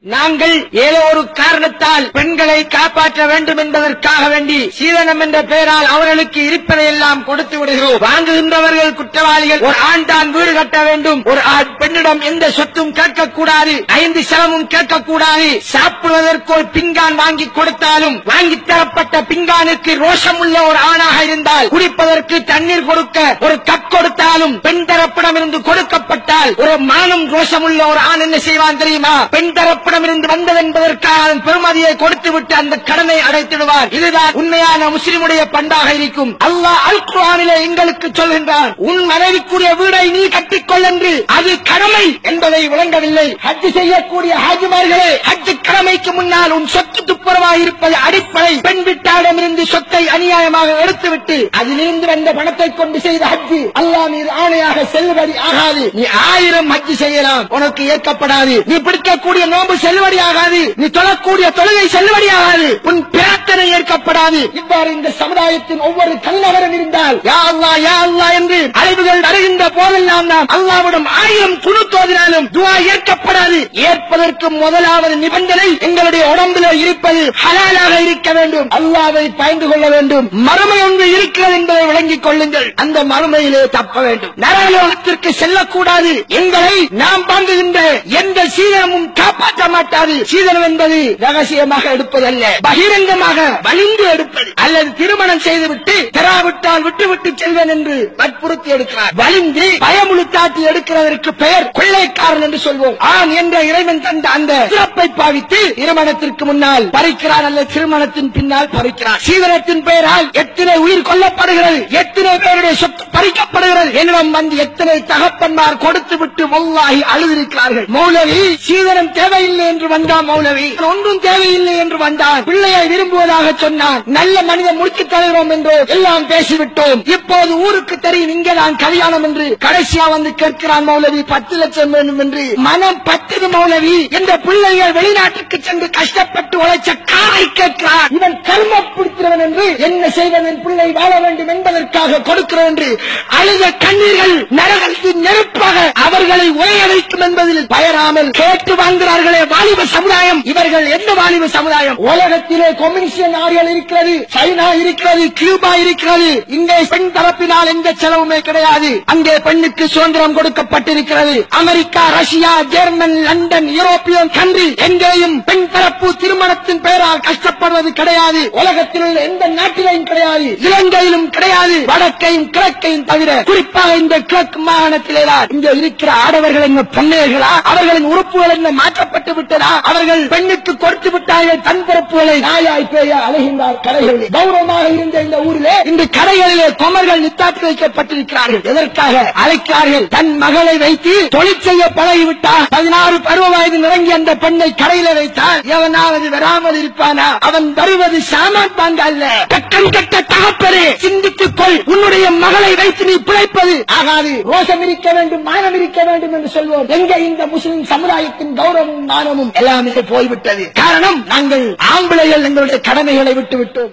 நாங்கள் ஏதோ ஒரு காரணத்தால் பெண்களை காப்பாற்ற வேண்டும் என்பதற்காக வேண்டி சீதனம் என்ற பெயரால் அவர்களுக்கு இருப்பதை எல்லாம் கொடுத்து விடுகிறோம். வாங்குகின்றவர்கள் குற்றவாளிகள். ஒரு ஆண் தான் வீடு கட்ட வேண்டும். ஒரு பெண்ணிடம் எந்த சொத்தும் கேட்கக்கூடாது, 5 சலமும் கேட்கக்கூடாது. சாப்பிடுவதற்கு ஒரு பிங்கான் வாங்கி கொடுத்தாலும் வாங்கி தரப்பட்ட பிங்கானுக்கு ரோஷம் உள்ள ஒரு ஆணாக இருந்தால், குடிப்பதற்கு தண்ணீர் கொடுக்க ஒரு கப் கொடுத்தாலும் பெண் தரப்பிடம் இருந்து கொடுக்கப்பட்டால் ஒரு மானம் ரோஷம் உள்ள ஒரு ஆண் என்ன செய்வான் தெரியுமா? பெண் தரப்பு இருந்து வந்தது என்பதற்கான பெருமதியை கொடுத்துவிட்டு அந்த கடனை அடைத்திடுவார். இதுதான் உண்மையான முஸ்லிமுடைய பண்பாக இருக்கும். அல்லாஹ் அல் குர்ஆனிலே எங்களுக்கு சொல்கின்றான், உன் மனைவிக்குரிய வீடை நீ கட்டிக்கொள் என்று. அது கடமை என்பதை விளங்கவில்லை. ஹஜ் செய்யக்கூடிய ஹாஜிமார்களே, ஹஜ் கடமைக்கு முன்னால் உன் சொத்து துப்புரவாக இருப்பது அடிப்படை. பெண் வீட்டாரிடமிருந்து சொத்தை அநியாயமாக எடுத்துவிட்டு அதிலிருந்து வந்த பணத்தை கொண்டு செய்த ஹஜ் அல்லாஹ் மீது ஆணையாக செல்லுபடி ஆகாது. நீ 1000 ஹஜ் செய்யலாம், உனக்கு ஏற்கப்படாது. நீ பிடிக்கக்கூடிய நோன்பு செல்லுபடியாகாது. நீ தொழக்கூடிய தொழுகை செல்லுபடியாகாது. உன் பிரார்த்தனை ஏற்கப்படாது. இவ்வாறு இந்த சமுதாயத்தின் ஒவ்வொரு தனிநபரும் இருந்தால் யா அல்லாஹ் யா அல்லாஹ் என்று அழைப்புகள் வருகின்ற போதெல்லாம் நாம் அல்லாஹ்விடம் 1000 குனுத் ஓதினாலும் துஆ ஏற்கப்படாது. ஏற்பதற்கு முதலாவது நிபந்தனை எங்களுடைய உடம்பில் இருப்பது ஹலாலாக இருக்க வேண்டும். அல்லாஹ்வை பயந்து கொள்ள வேண்டும். மறுமை ஒன்று இருக்கிறது என்பதை விளங்கிக் கொள்ளுங்கள். அந்த மறுமையிலே தப்ப வேண்டும். நரகத்திற்கு செல்லக்கூடாது. எங்களை நாம் வாங்குகின்ற எந்த சீதனமும் காப்பாற்ற மாட்டாது. சீதனம் என்பது ரகசியமாக எடுப்பதல்ல, பகிரங்கமாக வலிந்து எடுப்பது. அல்லது திருமணம் செய்துவிட்டு தராவிட்டால் விட்டுவிட்டு செல்வேன் என்று வற்புறுத்தி எடுக்கிறார். வலிந்து பயமுழுத்தாட்டி எடுக்கிறதற்கு பெயர் கொள்ளைக்காரன் என்று சொல்வோம். ஆண் என்ற இறைவன் தந்த அந்த சிறப்பை பாவித்து திருமணத்திற்கு முன்னால் பறிக்கிறார், அல்ல திருமணத்தின் பின்னால் பறிக்கிறார். சீதனத்தின் பெயரால் எத்தனை உயிர் கொல்லப்படுகிறது, எத்தனை பேருடைய சொத்து பறிக்கப்படுகிறது. என்னிடம் வந்து எத்தனை தகப்பன்மார் கொடுத்து விட்டு வல்லாஹி அழுதிருக்கிறார்கள். மௌலவி சீதனம் தேவையில்லை என்று வந்தான். மௌலவி ஒன்றும் தேவையில்லை என்று வந்தான். பிள்ளையை விரும்புவதாக சொன்னான். நல்ல மனிதன் முடித்து தருகிறோம் என்று எல்லாம் பேசிவிட்டோம். இப்போது ஊருக்கு தெரியும் இங்கே நான் கல்யாணம் என்று. கடைசியா வந்து கேட்கிறான் மௌலவி 10 லட்சம் வேண்டும் என்று. மனம் பத்தது மௌலவி. இந்த பிள்ளைகள் வெளிநாட்டுக்கு சென்று கஷ்டப்பட்டு உழைச்ச காரை கேட்கிறான். இவன் கர்ம பிடிக்கிறவன் என்று என்ன செய்வன், என் பிள்ளை வாழ வேண்டும் என்பதற்காக கொடுக்கிறோம் என்று அழுத கண்ணீர்கள் நரகத்தின் நெருப்பாக அவர்களை உரைய வைக்கும் என்பதில் பயராமல் கேட்டு வாங்குகிறார்களே வாலிப சமுதாயம். இவர்கள் எந்த வாலிப சமுதாயம்? உலகத்திலே கம்யூனிஸ்ட் நாடுகள் இருக்கிறது, சைனா இருக்கிறது, கியூபா இருக்கிறது. இங்கே பெண் தரப்பினால் எந்த செலவுமே கிடையாது. அங்கே பெண்ணுக்கு சுதந்திரம் கொடுக்கப்பட்டிருக்கிறது. America, Russia, German, London, European country எங்கேயும் பெண் தரப்பு திருமணத்தின் பெயரால் கஷ்டப்படுவது கிடையாது. உலகத்தில் உள்ள எந்த நாட்டிலையும் கிடையாது, இலங்கையிலும் கிடையாது. வடக்கையும் கிழக்கையும் தவிர குறிப்பாக இந்த கிழக்கு மாகாணத்திலே இங்க இருக்கிற ஆடவர்கள் எங்க பொன்னையர்களா? அவர்களின் உறுப்புகள் என்ன மாற்றப்பட்டு விட்டதா? அவர்கள் பெண்ணுக்கு கொடுத்து விட்டார்கள் தன் பொறுப்புகளை. நாயாய் பேயா அலைகின்றார் கடைகளில். கௌரவமாக இருந்த இந்த ஊரிலே இந்த கடைகளிலே கொமர்கள் நித்தாட்டி வைக்கப்பட்டிருக்கிறார்கள். எதற்காக அழைக்கிறார்கள்? தன் மகளை வைத்து தொழில் செய்ய பழகிவிட்டார். 16 பருவ வயது நிரங்கி அந்த பெண்ணை கடையில வைத்தால் எவனாவது வராமல் இருப்பானா? அவன் வருவது சாமான் வாங்க அல்ல. கட்டம் கட்ட தகப்பரே, சிந்தித்துக் கொள். உன்னுடைய மகளை வைத்து நீ பிழைப்பது ஆகாது. ரோஷம் இருக்க வேண்டும், மானம் இருக்க வேண்டும் என்று சொல்வோம். எங்க இந்த முஸ்லிம் சமுதாயத்தின் கௌரவமும் மானமும் எல்லாமே போய்விட்டது. காரணம், நாங்கள் ஆம்பளைகள் எங்களுடைய கடமைகளை விட்டுவிட்டோம்.